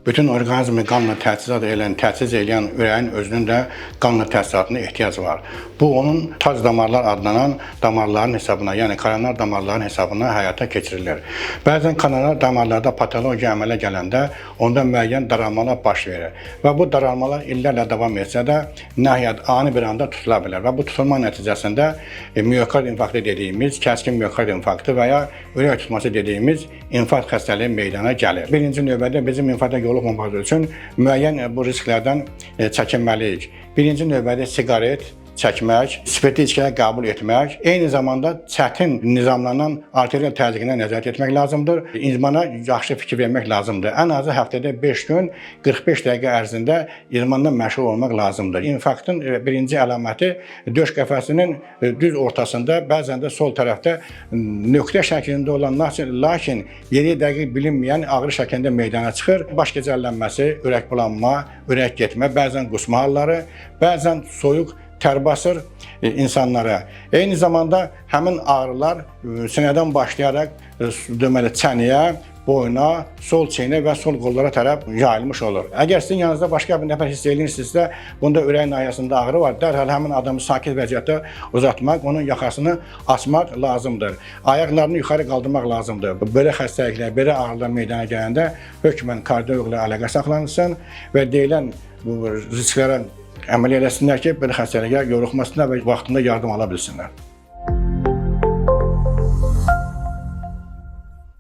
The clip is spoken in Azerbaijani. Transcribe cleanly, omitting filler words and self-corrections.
Bütün orqanizmi qanla təchiz edən ürəyin özünün də qanla təchizatına ehtiyacı var. Bu, onun tac damarlar adlanan damarların hesabına, yəni koronar damarların hesabına həyata keçirilir. Bəzən koronar damarlarda patoloji əmələ gələndə onda müəyyən daralmalar baş verir və bu daralmalar illərlə davam etsə də nəhayət ani bir anda tutula bilər və bu tutulma nəticəsində miokard infarktı dediyimiz, kəskin miokard infarktı və ya ürək tutması dediyimiz infarkt xəstəliyi meydana gəlir. Birinci növbədə bizim infarkta yoluxmamaq üçün müəyyən bu risklərdən çəkinməliyik. Birinci növbədə siqaret çəkmək, spirtli içkilər qəbul etmək, eyni zamanda çətin nizamlanan arterial təzyiqinə nəzarət etmək lazımdır. İdmana yaxşı fikir vermək lazımdır. Ən azı həftədə 5 gün 45 dəqiqə ərzində idmandan məşğul olmaq lazımdır. İnfarktın birinci əlaməti döş qəfəsinin düz ortasında, bəzən də sol tərəfdə nöqtə şəklində olan, lakin yeri dəqiq bilinməyən ağrı şəklində meydana çıxır. Baş gicəllənməsi, ürək bulanma, ürək getmə, bəzən qusma halları, bəzən soyuq tər basır insanlara. Eyni zamanda həmin ağrılar sinədən başlayaraq deməli çəniyə, boyuna, sol çeynə və sol qollara tərəf yayılmış olur. Əgər sizin yanınızda başqa bir nəfər hiss edirsinizsə, bunda ürək nahiyəsində ağrı var, dərhal həmin adamı sakit vəziyyətdə uzatmaq, onun yaxasını açmaq lazımdır. Ayaqlarını yuxarı qaldırmaq lazımdır. Belə xəstəliklər, belə ağrılar meydana gələndə hökmən kardioloqla əlaqə saxlanılsın və deyilən bu risklərə əməl eləsinlər ki, belə xəstəliklər yoluxmasına və vaxtında yardım ala bilsinlər.